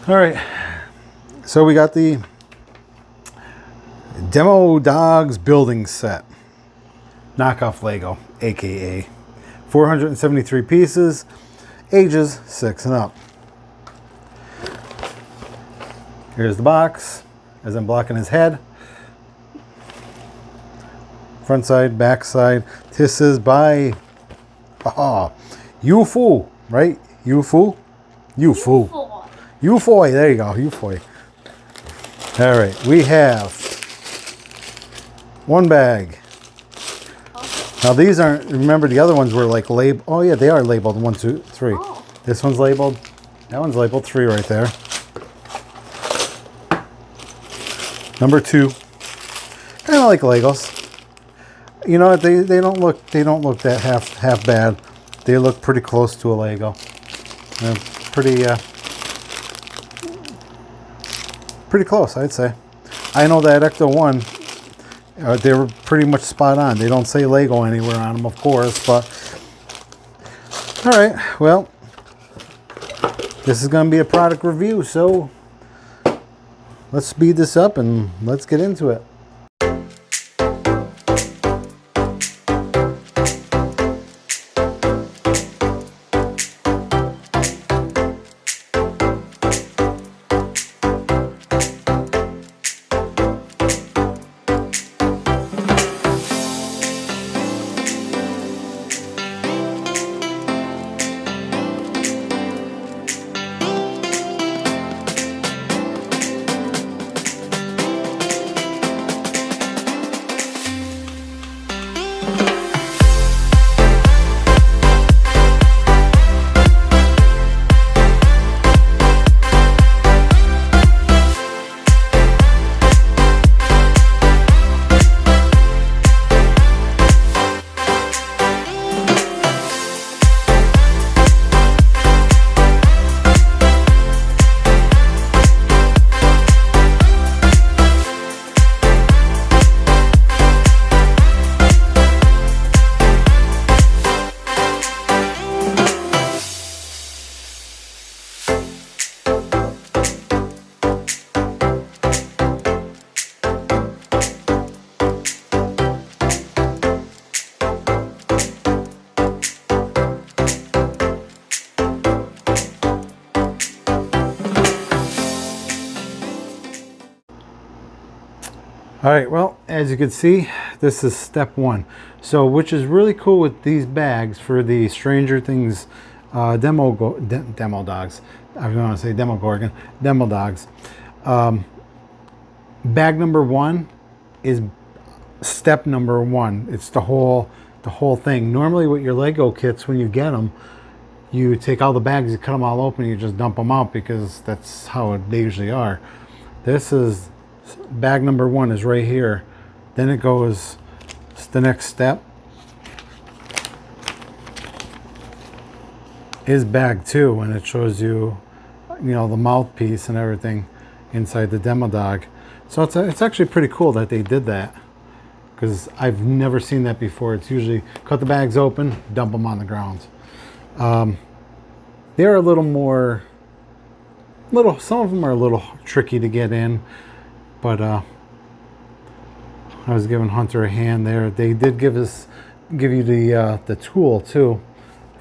All right, so we got the Demodog's building set, knockoff Lego, aka 473 pieces, ages 6 and up. Here's the box, as I'm blocking his head. Front side, back side. This is by UFO, right? UFO? UFO, there you go, UFO. All right, we have one bag. Now these aren't, remember the other ones were like labeled. Oh yeah, they are labeled 1, 2, 3. Oh. This one's labeled, that one's labeled 3 right there. Number 2, kind of like Legos. You know, they don't look that half bad. They look pretty close to a Lego. They're pretty close, I'd say. I know that Ecto 1, they were pretty much spot on. They don't say Lego anywhere on them, of course, but all right. Well, this is going to be a product review, so let's speed this up and let's get into it. All right, well, as you can see, this is step 1. So, which is really cool with these bags for the Stranger Things Demodogs. I was going to say Demogorgon, Demodogs. Bag number 1 is step number 1. It's the whole thing. Normally with your Lego kits, when you get them, you take all the bags, you cut them all open, and you just dump them out because that's how they usually are. This is bag number 1 is right here. Then it goes, the next step is bag 2, and it shows you, you know, the mouthpiece and everything inside the Demodog. So it's actually pretty cool that they did that, because I've never seen that before. It's usually cut the bags open, dump them on the ground. They're a little more, some of them are a little tricky to get in, but I was giving Hunter a hand there. They did give you the tool too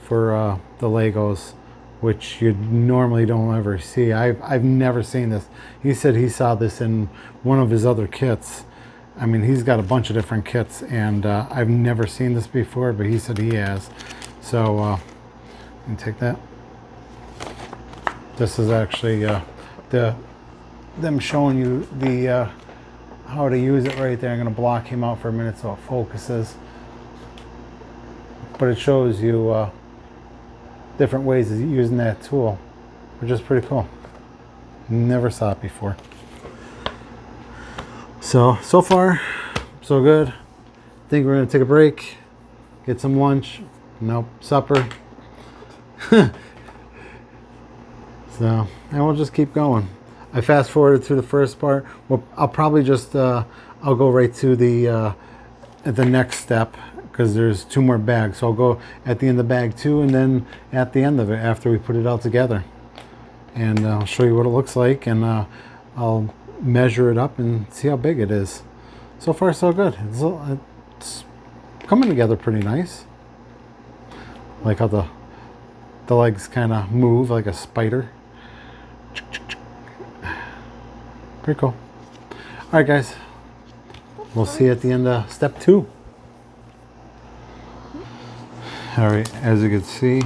for the Legos, which you normally don't ever see. I've never seen this. He said he saw this in one of his other kits. I mean, he's got a bunch of different kits, and I've never seen this before, but he said he has. So let me take that. This is actually them showing you the how to use it right there. I'm going to block him out for a minute so it focuses. But it shows you different ways of using that tool, which is pretty cool. Never saw it before. So far, so good. I think we're going to take a break, get some lunch. Nope, supper. So, and we'll just keep going. I fast forwarded through the first part. Well, I'll probably just I'll go right to the next step, because there's 2 more bags. So I'll go at the end of bag 2, and then at the end of it after we put it all together. and I'll show you what it looks like, and I'll measure it up and see how big it is. So far so good. It's coming together pretty nice. Like how the legs kind of move like a spider. Pretty cool. All right, guys. We'll see you at the end of step 2. All right, as you can see,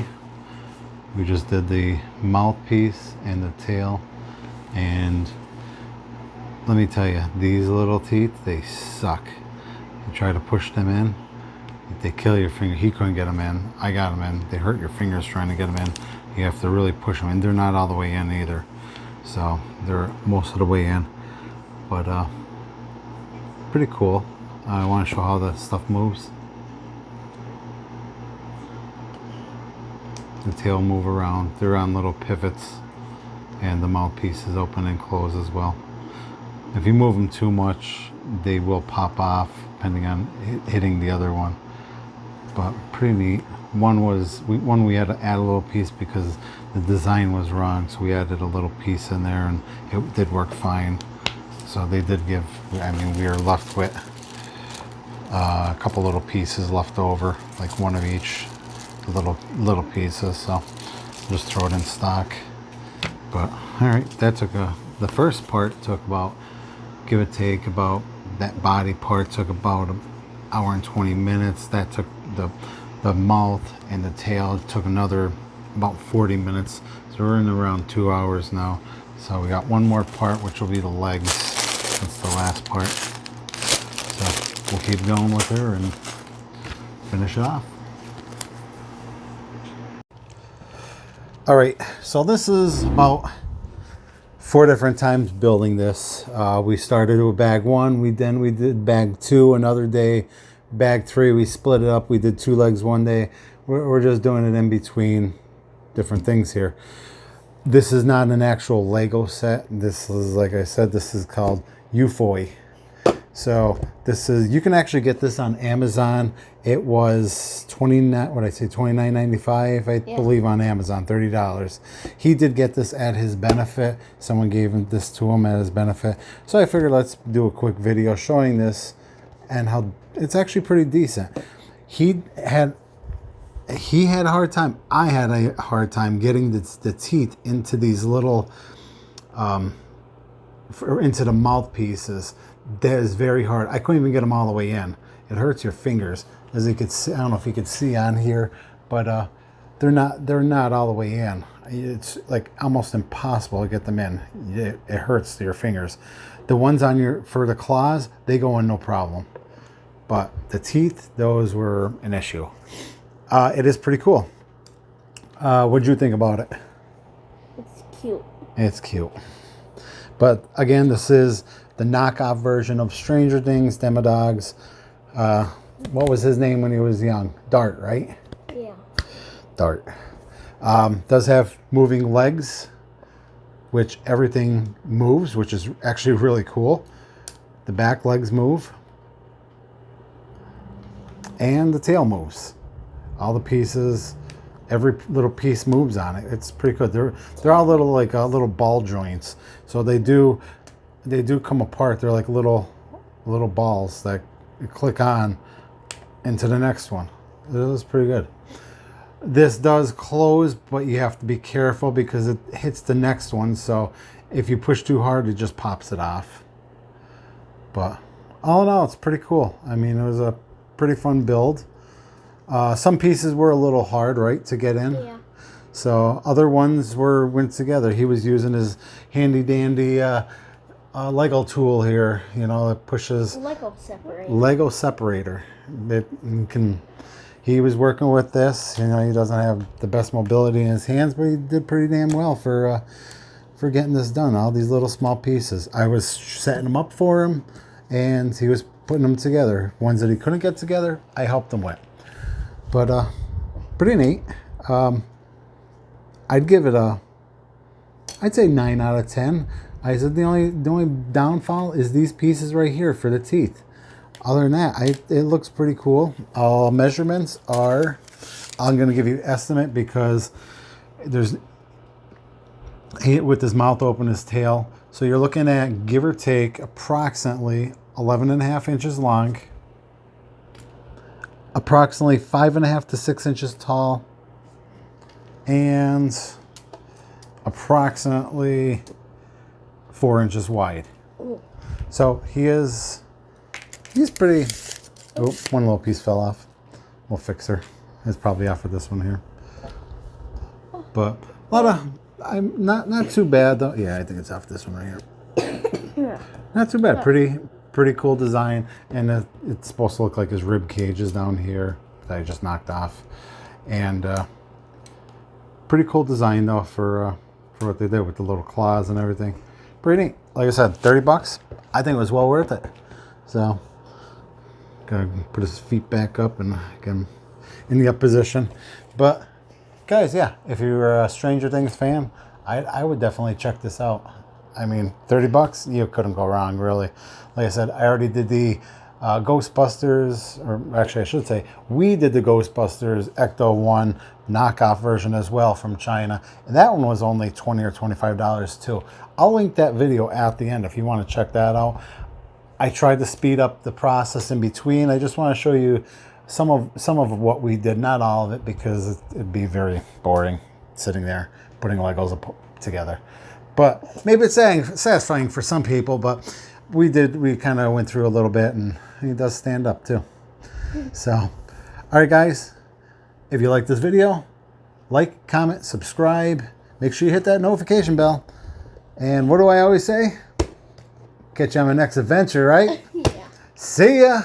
we just did the mouthpiece and the tail, and let me tell you, these little teeth, they suck. You try to push them in, they kill your finger. He couldn't get them in. I got them in. They hurt your fingers trying to get them in. You have to really push them in. They're not all the way in either, so they're most of the way in. But pretty cool. I want to show how the stuff moves. The tail move around. They're on little pivots, and the mouthpiece is open and closed as well. If you move them too much, they will pop off depending on hitting the other one. But pretty neat. One we had to add a little piece because the design was wrong, so we added a little piece in there, and it did work fine. So they did give, I mean, we are left with a couple little pieces left over, like one of each, little pieces. So just throw it in stock. But all right, that took the first part took about, give or take, about, that body part took about an hour and 20 minutes. That took the mouth and the tail took another about 40 minutes. So we're in around 2 hours now. So we got one more part, which will be the legs. That's the last part. So we'll keep going with her and finish it off. All right, so this is about 4 different times building this. We started with bag 1, we did bag 2 another day, bag 3 we split it up, we did 2 legs one day. We're just doing it in between different things here. This is not an actual Lego set. This is, like I said, this is called UFOI. So this is, you can actually get this on Amazon. It was $29.95, I believe, on Amazon, $30. He did get this at his benefit. Someone gave him this to him at his benefit. So I figured let's do a quick video showing this and how it's actually pretty decent. He had a hard time. I had a hard time getting the teeth into these little, into the mouthpieces. That is very hard. I couldn't even get them all the way in. It hurts your fingers. As you could see, I don't know if you could see on here, but they're not all the way in. It's like almost impossible to get them in. It hurts your fingers. The ones on for the claws, they go in no problem. But the teeth, those were an issue. It is pretty cool. What'd you think about it? It's cute. It's cute. But again, this is the knockoff version of Stranger Things, Demodog's. What was his name when he was young? Dart, right? Yeah. Dart. Does have moving legs, which everything moves, which is actually really cool. The back legs move. And the tail moves. All the pieces, every little piece moves on it. It's pretty good. They're all little, like little ball joints. So they do come apart. They're like little balls that you click on into the next one. It was pretty good. This does close, but you have to be careful because it hits the next one. So if you push too hard, it just pops it off. But all in all, it's pretty cool. I mean, it was a pretty fun build. Some pieces were a little hard, right, to get in. Yeah. So other ones went together. He was using his handy dandy Lego tool here, you know, it pushes Lego separator. He was working with this, you know, he doesn't have the best mobility in his hands, but he did pretty damn well for getting this done. All these little small pieces. I was setting them up for him, and he was putting them together. Ones that he couldn't get together, I helped him with. But pretty neat. I'd give it I'd say 9 out of 10. I said the only downfall is these pieces right here for the teeth. Other than that, it looks pretty cool. All measurements are, I'm going to give you an estimate because with his mouth open, his tail. So you're looking at, give or take, approximately 11.5 inches long, approximately 5.5 to 6 inches tall, and approximately 4 inches wide. So he's pretty. Oh, one little piece fell off. We'll fix her. It's probably off for this one here. But a lot of, I'm not too bad though. Yeah, I think it's off this one right here. Yeah. Not too bad. Pretty cool design, and it's supposed to look like his rib cage is down here that I just knocked off, and pretty cool design though for what they did with the little claws and everything. Pretty neat. Like I said, $30. I think it was well worth it. So gotta put his feet back up and get him in the up position. But guys, yeah, if you're a Stranger Things fan, I would definitely check this out. I mean, $30, you couldn't go wrong, really. Like I said, I already did the Ghostbusters, or actually I should say, we did the Ghostbusters Ecto 1 knockoff version as well from China. And that one was only $20 or $25 too. I'll link that video at the end if you want to check that out. I tried to speed up the process in between. I just want to show you some of what we did, not all of it, because it'd be very boring sitting there putting Legos together. But maybe it's satisfying for some people, but we kind of went through a little bit, and he does stand up too. So, all right, guys, if you like this video, like, comment, subscribe. Make sure you hit that notification bell. And what do I always say? Catch you on my next adventure, right? Yeah. See ya.